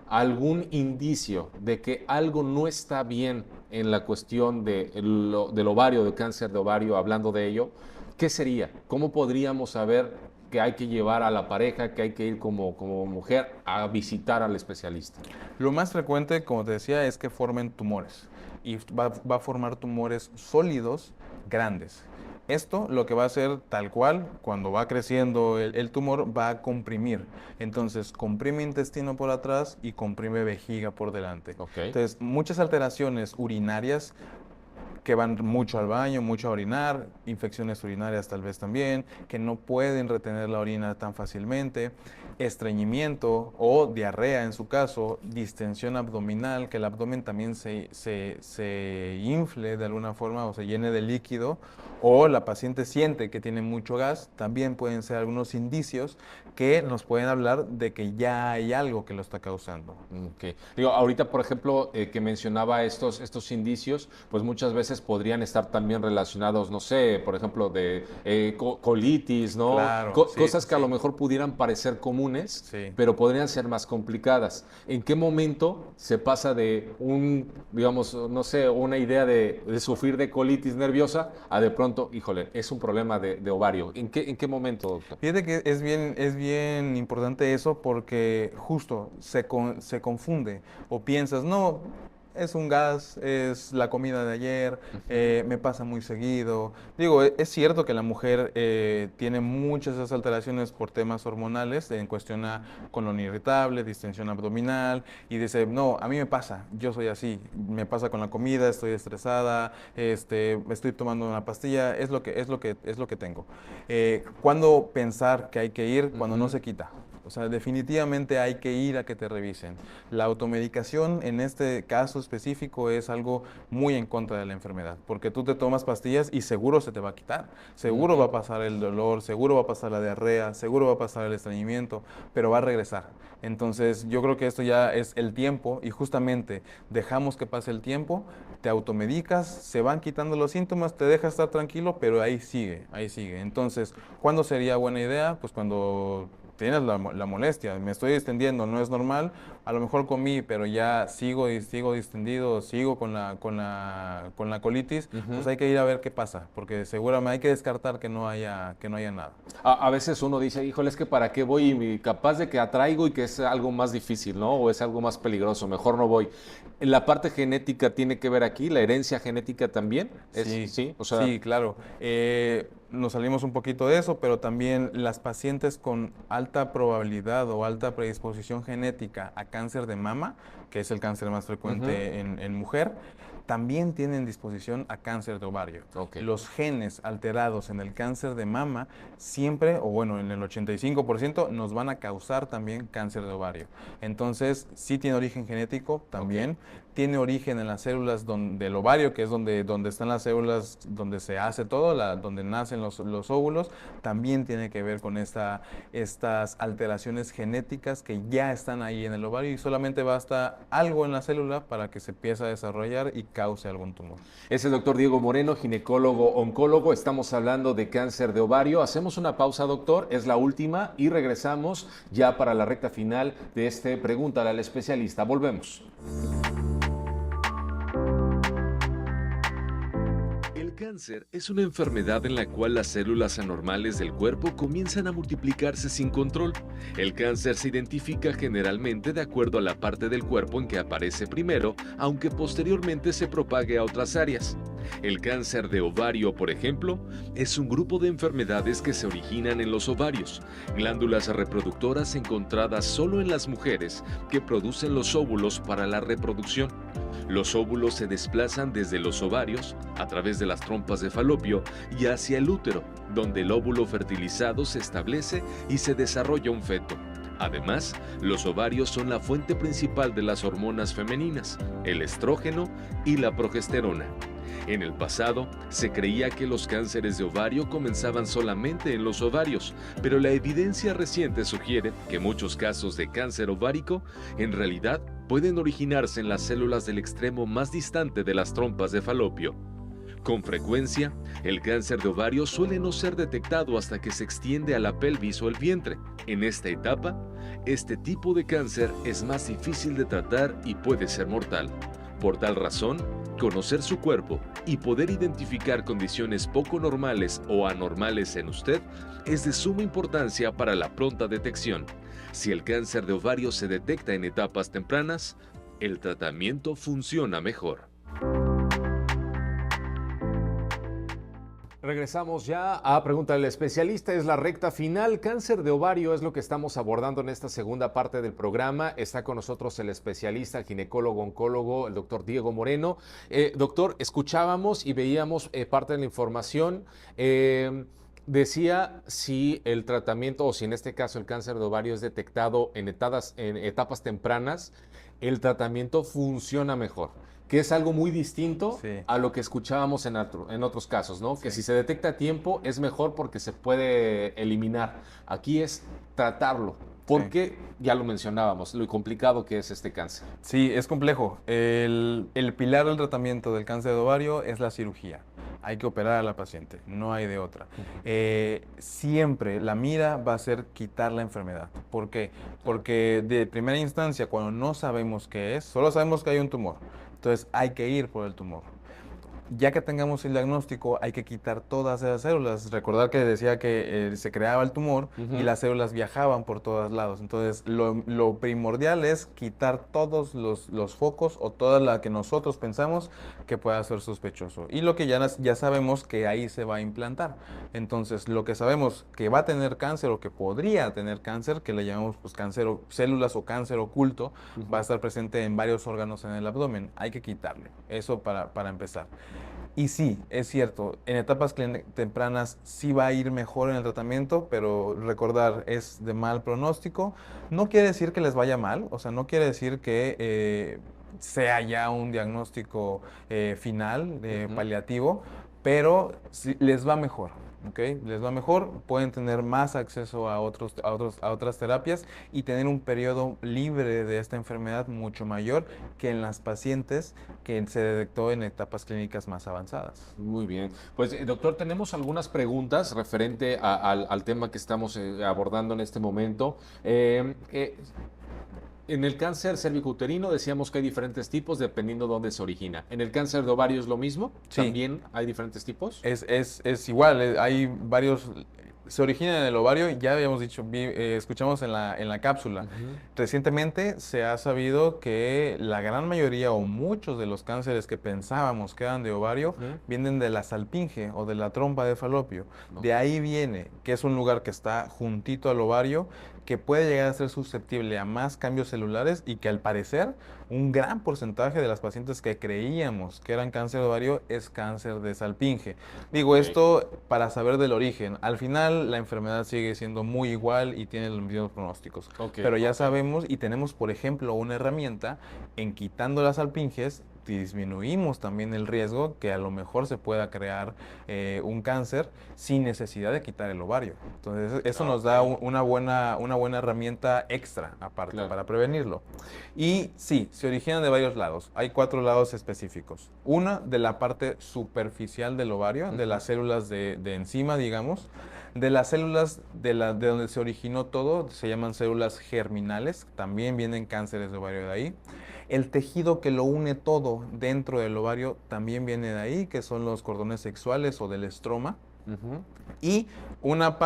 algún indicio de que algo no está bien en la cuestión del ovario, del cáncer de ovario, hablando de ello, ¿qué sería? ¿Cómo podríamos saber que hay que llevar a la pareja, que hay que ir como mujer a visitar al especialista? Lo más frecuente, como te decía, es que formen tumores y va a formar tumores sólidos grandes. Esto lo que va a hacer tal cual, cuando va creciendo el tumor, va a comprimir. Entonces, comprime intestino por atrás y comprime vejiga por delante. Okay. Entonces, muchas alteraciones urinarias que van mucho al baño, mucho a orinar, infecciones urinarias tal vez también, que no pueden retener la orina tan fácilmente, estreñimiento o diarrea en su caso, distensión abdominal, que el abdomen también se infle de alguna forma o se llene de líquido, o la paciente siente que tiene mucho gas, también pueden ser algunos indicios que nos pueden hablar de que ya hay algo que lo está causando. Okay. Digo, ahorita, por ejemplo, que mencionaba estos indicios, pues muchas veces podrían estar también relacionados, no sé, por ejemplo, de colitis, ¿no? Claro, sí, Cosas que a sí. lo mejor pudieran parecer comunes, Sí. pero podrían ser más complicadas. ¿En qué momento se pasa de digamos, no sé, una idea de sufrir de colitis nerviosa a de pronto, híjole, es un problema de ovario? ¿En qué momento, doctor? Fíjate que es bien importante eso porque justo se confunde o piensas, no, es un gas, es la comida de ayer, me pasa muy seguido. Digo, es cierto que la mujer tiene muchas de esas alteraciones por temas hormonales en cuestión a colon irritable, distensión abdominal y dice, no, a mí me pasa, yo soy así, me pasa con la comida, estoy estresada, estoy tomando una pastilla, es lo que tengo. ¿Cuándo pensar que hay que ir? Cuando no se quita. O sea, definitivamente hay que ir a que te revisen. La automedicación en este caso específico es algo muy en contra de la enfermedad, porque tú te tomas pastillas y seguro se te va a quitar, seguro va a pasar el dolor, seguro va a pasar la diarrea, seguro va a pasar el estreñimiento, pero va a regresar. Entonces, yo creo que esto ya es el tiempo y justamente dejamos que pase el tiempo, te automedicas, se van quitando los síntomas, te deja estar tranquilo, pero ahí sigue, ahí sigue. Entonces, ¿cuándo sería buena idea? Pues cuando tienes la molestia, me estoy distendiendo, no es normal, a lo mejor comí, pero ya sigo distendido, sigo con la colitis, pues hay que ir a ver qué pasa, porque seguramente hay que descartar que no haya nada. A veces uno dice, híjole, es que para qué voy y capaz de que atraigo y que es algo más difícil, ¿no? O es algo más peligroso, mejor no voy. ¿La parte genética tiene que ver aquí? ¿La herencia genética también? Sí, o sea, sí, claro. Nos salimos un poquito de eso, pero también las pacientes con alta probabilidad o alta predisposición genética a cáncer de mama, que es el cáncer más frecuente en mujer, también tienen disposición a cáncer de ovario. Okay. Los genes alterados en el cáncer de mama siempre, o bueno, en el 85%, nos van a causar también cáncer de ovario. Entonces, sí tiene origen genético también. Okay. Tiene origen en las células del ovario, que es donde están las células, donde se hace todo, donde nacen los óvulos. También tiene que ver con estas alteraciones genéticas que ya están ahí en el ovario y solamente basta algo en la célula para que se empiece a desarrollar y cause algún tumor. Es el doctor Diego Moreno, ginecólogo oncólogo. Estamos hablando de cáncer de ovario. Hacemos una pausa, doctor, es la última y regresamos ya para la recta final de este Pregúntale al especialista. Volvemos. El cáncer es una enfermedad en la cual las células anormales del cuerpo comienzan a multiplicarse sin control. El cáncer se identifica generalmente de acuerdo a la parte del cuerpo en que aparece primero, aunque posteriormente se propague a otras áreas. El cáncer de ovario, por ejemplo, es un grupo de enfermedades que se originan en los ovarios, glándulas reproductoras encontradas solo en las mujeres que producen los óvulos para la reproducción. Los óvulos se desplazan desde los ovarios, a través de las trompas de falopio y hacia el útero, donde el óvulo fertilizado se establece y se desarrolla un feto. Además, los ovarios son la fuente principal de las hormonas femeninas, el estrógeno y la progesterona. En el pasado, se creía que los cánceres de ovario comenzaban solamente en los ovarios, pero la evidencia reciente sugiere que muchos casos de cáncer ovárico en realidad pueden originarse en las células del extremo más distante de las trompas de falopio. Con frecuencia, el cáncer de ovario suele no ser detectado hasta que se extiende a la pelvis o el vientre. En esta etapa, este tipo de cáncer es más difícil de tratar y puede ser mortal. Por tal razón, conocer su cuerpo y poder identificar condiciones poco normales o anormales en usted es de suma importancia para la pronta detección. Si el cáncer de ovario se detecta en etapas tempranas, el tratamiento funciona mejor. Regresamos ya a Pregúntale al especialista, es la recta final. Cáncer de ovario es lo que estamos abordando en esta segunda parte del programa. Está con nosotros el especialista, ginecólogo, oncólogo, el doctor Diego Moreno. Doctor, escuchábamos y veíamos parte de la información. Decía si el tratamiento, o si en este caso el cáncer de ovario es detectado en etapas tempranas, el tratamiento funciona mejor, que es algo muy distinto a lo que escuchábamos en otros casos, ¿no? Que si se detecta a tiempo es mejor porque se puede eliminar. Aquí es tratarlo, porque ya lo mencionábamos, lo complicado que es este cáncer. Sí, es complejo. El pilar del tratamiento del cáncer de ovario es la cirugía. Hay que operar a la paciente, no hay de otra. Siempre la mira va a ser quitar la enfermedad. ¿Por qué? Porque de primera instancia, cuando no sabemos qué es, solo sabemos que hay un tumor. Entonces hay que ir por el tumor. Ya que tengamos el diagnóstico, hay que quitar todas esas células. Recordar que decía que se creaba el tumor y las células viajaban por todos lados. Entonces, lo primordial es quitar todos los focos o toda la que nosotros pensamos que pueda ser sospechoso. Y lo que ya sabemos que ahí se va a implantar. Entonces, lo que sabemos que va a tener cáncer o que podría tener cáncer, que le llamamos pues, células o cáncer oculto, va a estar presente en varios órganos en el abdomen. Hay que quitarle. Eso para empezar. Y sí, es cierto, en etapas tempranas sí va a ir mejor en el tratamiento, pero recordar, es de mal pronóstico. No quiere decir que les vaya mal, o sea, no quiere decir que sea ya un diagnóstico final, paliativo, pero sí, les va mejor. ¿Okay? Les va mejor, pueden tener más acceso a otras terapias y tener un periodo libre de esta enfermedad mucho mayor que en las pacientes que se detectó en etapas clínicas más avanzadas. Muy bien. Pues, doctor, tenemos algunas preguntas referente al tema que estamos abordando en este momento. En el cáncer cervicouterino decíamos que hay diferentes tipos dependiendo de dónde se origina. ¿En el cáncer de ovario es lo mismo? Sí. ¿También hay diferentes tipos? Es igual, hay varios. Se origina en el ovario, ya habíamos dicho, escuchamos en la cápsula. Recientemente se ha sabido que la gran mayoría o muchos de los cánceres que pensábamos que eran de ovario vienen de la salpinge o de la trompa de falopio. De ahí viene, que es un lugar que está juntito al ovario, que puede llegar a ser susceptible a más cambios celulares y que al parecer un gran porcentaje de las pacientes que creíamos que eran cáncer de ovario es cáncer de salpinge. Digo esto para saber del origen. Al final la enfermedad sigue siendo muy igual y tiene los mismos pronósticos. Pero ya sabemos y tenemos, por ejemplo, una herramienta en quitando las salpinges disminuimos también el riesgo que a lo mejor se pueda crear un cáncer sin necesidad de quitar el ovario. Entonces, eso nos da una buena herramienta extra, aparte, para prevenirlo. Y sí, se originan de varios lados. Hay 4 lados específicos. Una, de la parte superficial del ovario, de las células de encima, digamos. De las células de donde se originó todo, se llaman células germinales, también vienen cánceres de ovario de ahí. El tejido que lo une todo dentro del ovario también viene de ahí, que son los cordones sexuales o del estroma. Y una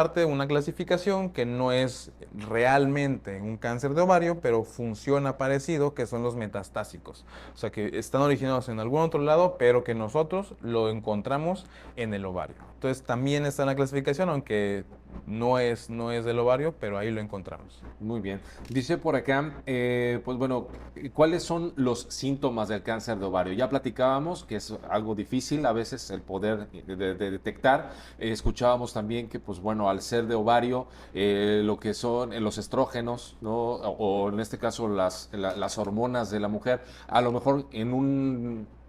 clasificación que no es realmente un cáncer de ovario, pero funciona parecido, que son los metastásicos. O sea, que están originados en algún otro lado, pero que nosotros lo encontramos en el ovario. Entonces, también está en la clasificación, aunque no es del ovario, pero ahí lo encontramos. Muy bien. Dice por acá, pues bueno, ¿cuáles son los síntomas del cáncer de ovario? Ya platicábamos que es algo difícil a veces el poder de detectar. Escuchábamos también que, pues bueno, al ser de ovario, lo que son los estrógenos, ¿no? O en este caso las hormonas de la mujer, a lo mejor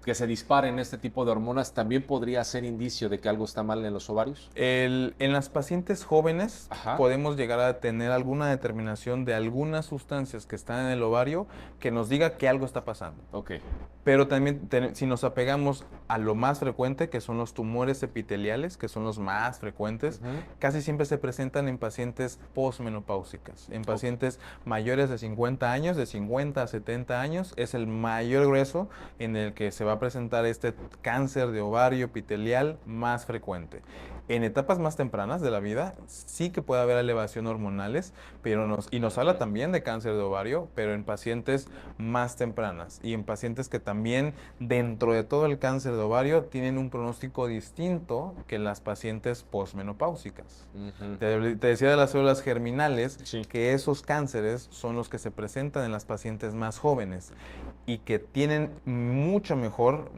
que se disparen este tipo de hormonas, ¿también podría ser indicio de que algo está mal en los ovarios? En las pacientes jóvenes podemos llegar a tener alguna determinación de algunas sustancias que están en el ovario que nos diga que algo está pasando. Pero también si nos apegamos a lo más frecuente, que son los tumores epiteliales, que son los más frecuentes, casi siempre se presentan en pacientes posmenopáusicas, en pacientes mayores de 50 años, de 50 a 70 años, es el mayor grueso en el que se va a presentar este cáncer de ovario epitelial más frecuente. En etapas más tempranas de la vida sí que puede haber elevación hormonales, y nos habla también de cáncer de ovario, pero en pacientes más tempranas y en pacientes que también dentro de todo el cáncer de ovario tienen un pronóstico distinto que las pacientes posmenopáusicas. Te decía de las células germinales, que esos cánceres son los que se presentan en las pacientes más jóvenes y que tienen mucho mejor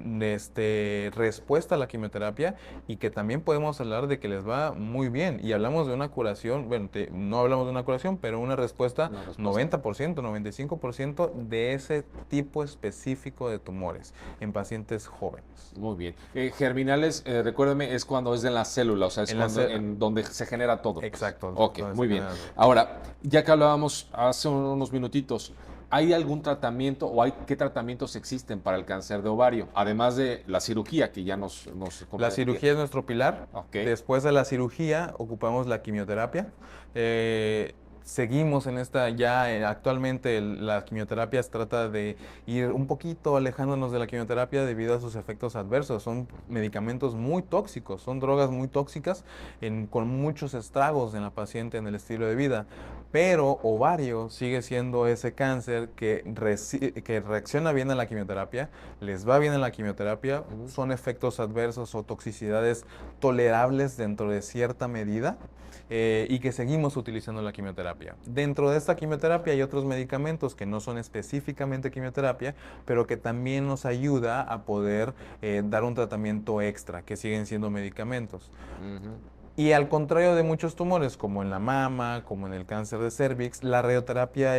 respuesta a la quimioterapia, y que también podemos hablar de que les va muy bien. Y hablamos de una curación, bueno, no hablamos de una curación, pero una respuesta 90%, 95% de ese tipo específico de tumores en pacientes jóvenes. Muy bien. Germinales, recuérdame, es cuando es de la célula, o sea, es en donde se genera todo. Exacto. Ok, muy bien. Ahora, ya que hablábamos hace unos minutitos, ¿hay algún tratamiento o qué tratamientos existen para el cáncer de ovario? Además de la cirugía, que ya nos La cirugía es nuestro pilar. Después de la cirugía ocupamos la quimioterapia. Seguimos en actualmente la quimioterapia se trata de ir un poquito alejándonos de la quimioterapia debido a sus efectos adversos. Son medicamentos muy tóxicos, son drogas muy tóxicas con muchos estragos en la paciente en el estilo de vida. Pero ovario sigue siendo ese cáncer que reacciona bien a la quimioterapia, les va bien en la quimioterapia, son efectos adversos o toxicidades tolerables dentro de cierta medida. Y que seguimos utilizando la quimioterapia. Dentro de esta quimioterapia hay otros medicamentos que no son específicamente quimioterapia, pero que también nos ayuda a poder dar un tratamiento extra, que siguen siendo medicamentos. Y al contrario de muchos tumores, como en la mama, como en el cáncer de cérvix, la radioterapia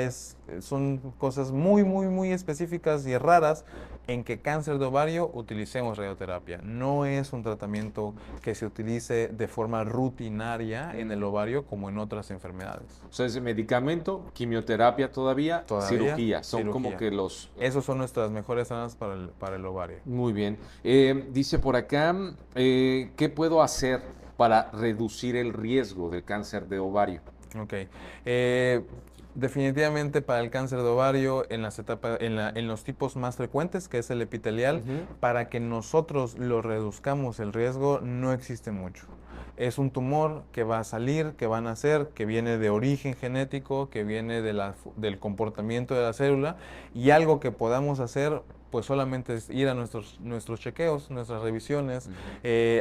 son cosas muy, muy, muy específicas y raras en que cáncer de ovario utilicemos radioterapia. No es un tratamiento que se utilice de forma rutinaria en el ovario como en otras enfermedades. O sea, es medicamento, quimioterapia todavía cirugía. Son como que Esos son nuestras mejores armas para el ovario. Muy bien. Dice por acá, ¿qué puedo hacer para reducir el riesgo del cáncer de ovario? Definitivamente para el cáncer de ovario en los tipos más frecuentes, que es el epitelial, para que nosotros lo reduzcamos el riesgo, no existe mucho. Es un tumor que va a salir, que va a nacer, que viene de origen genético, que viene del comportamiento de la célula, y algo que podamos hacer pues solamente es ir a nuestros chequeos, nuestras revisiones.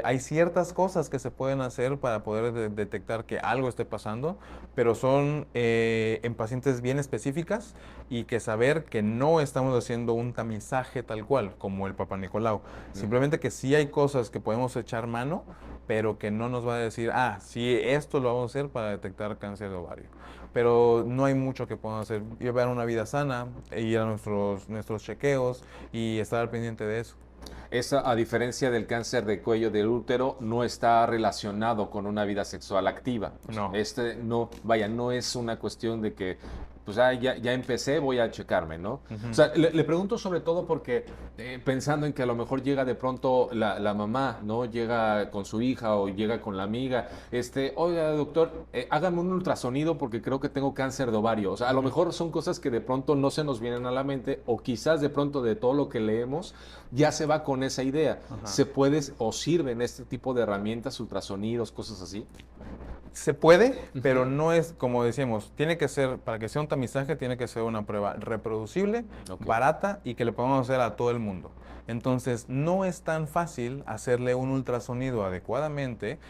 Hay ciertas cosas que se pueden hacer para poder detectar que algo esté pasando, pero son en pacientes bien específicas, y que saber que no estamos haciendo un tamizaje tal cual como el Papá Nicolau. Simplemente que sí hay cosas que podemos echar mano, pero que no nos va a decir, sí, esto lo vamos a hacer para detectar cáncer de ovario. Pero no hay mucho que podamos hacer. Llevar una vida sana, ir a nuestros chequeos y estar al pendiente de eso. Esa, a diferencia del cáncer de cuello del útero, no está relacionado con una vida sexual activa. No. No es una cuestión de que, pues ya empecé, voy a checarme, ¿no? Uh-huh. O sea, le pregunto sobre todo porque pensando en que a lo mejor llega de pronto la mamá, ¿no? Llega con su hija o llega con la amiga, oiga, doctor, hágame un ultrasonido porque creo que tengo cáncer de ovario. O sea, a lo mejor son cosas que de pronto no se nos vienen a la mente o quizás de pronto de todo lo que leemos ya se va con esa idea. Ajá. ¿Se puede o sirven este tipo de herramientas, ultrasonidos, cosas así? Se puede, pero no es, como decíamos, tiene que ser, para que sea un tamizaje, tiene que ser una prueba reproducible, barata y que le podamos hacer a todo el mundo. Entonces, no es tan fácil hacerle un ultrasonido adecuadamente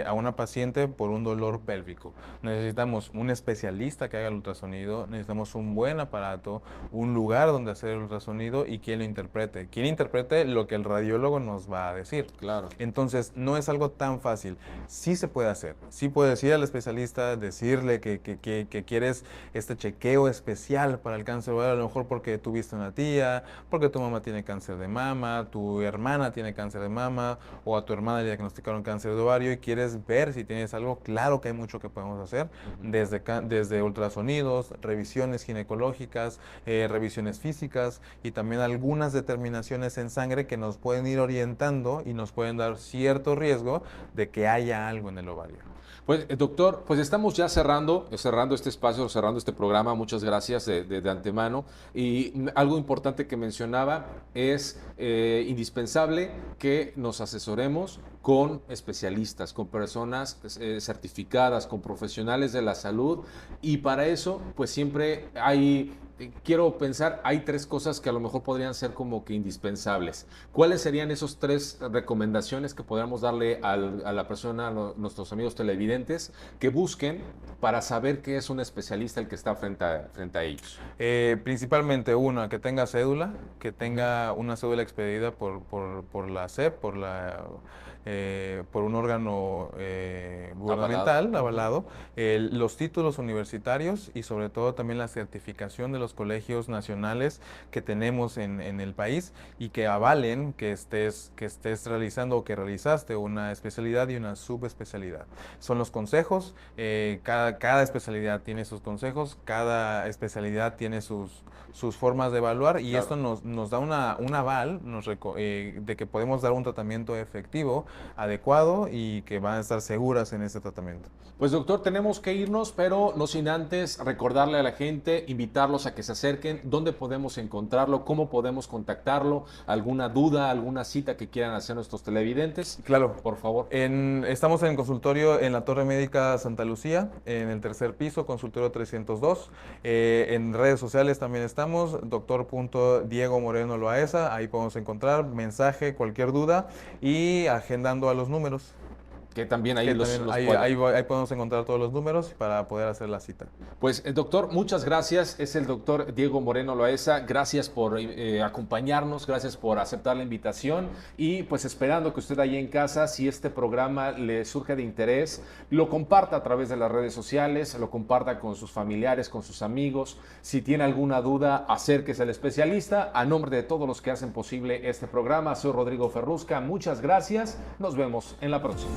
a una paciente por un dolor pélvico. Necesitamos un especialista que haga el ultrasonido, necesitamos un buen aparato, un lugar donde hacer el ultrasonido y quien lo interprete. Quien interprete lo que el radiólogo nos va a decir. Claro. Entonces, no es algo tan fácil. Sí se puede hacer. Sí puedes ir al especialista, decirle que quieres este chequeo especial para el cáncer ovario, a lo mejor porque tuviste una tía, porque tu mamá tiene cáncer de mama, tu hermana tiene cáncer de mama, o a tu hermana le diagnosticaron cáncer de ovario y quieres ver si tienes algo. Claro que hay mucho que podemos hacer, desde ultrasonidos, revisiones ginecológicas, revisiones físicas y también algunas determinaciones en sangre que nos pueden ir orientando y nos pueden dar cierto riesgo de que haya algo en el ovario. Pues, doctor, pues estamos ya cerrando este espacio, cerrando este programa. Muchas gracias de antemano. Y algo importante que mencionaba es indispensable que nos asesoremos con especialistas, con personas certificadas, con profesionales de la salud. Y para eso, pues siempre quiero pensar, hay 3 cosas que a lo mejor podrían ser como que indispensables. ¿Cuáles serían esos 3 recomendaciones que podríamos darle a la persona, a nuestros amigos televidentes, que busquen para saber qué es un especialista el que está frente a ellos? Principalmente una, que tenga cédula, que tenga una cédula expedida por la SEP, por un órgano gubernamental avalado, los títulos universitarios y sobre todo también la certificación de los colegios nacionales que tenemos en el país y que avalen que estés realizando o que realizaste una especialidad y una subespecialidad. Son los consejos, cada especialidad tiene sus consejos, cada especialidad tiene sus formas de evaluar y esto nos da un aval de que podemos dar un tratamiento efectivo, adecuado y que van a estar seguras en este tratamiento. Pues doctor, tenemos que irnos, pero no sin antes recordarle a la gente, invitarlos a que se acerquen, dónde podemos encontrarlo, cómo podemos contactarlo, alguna duda, alguna cita que quieran hacer nuestros televidentes. Claro. Por favor. Estamos en el consultorio en la Torre Médica Santa Lucía, en el 3er piso, consultorio 302. En redes sociales también estamos, Dr. Moreno Loaesa, ahí podemos encontrar mensaje, cualquier duda y agendando a los números. Que también ahí ahí podemos encontrar todos los números para poder hacer la cita. Pues, doctor, muchas gracias. Es el doctor Diego Moreno Loaesa. Gracias por acompañarnos, gracias por aceptar la invitación y pues esperando que usted ahí en casa, si este programa le surge de interés, lo comparta a través de las redes sociales, lo comparta con sus familiares, con sus amigos. Si tiene alguna duda, acérquese al especialista. A nombre de todos los que hacen posible este programa, soy Rodrigo Ferrusca. Muchas gracias. Nos vemos en la próxima.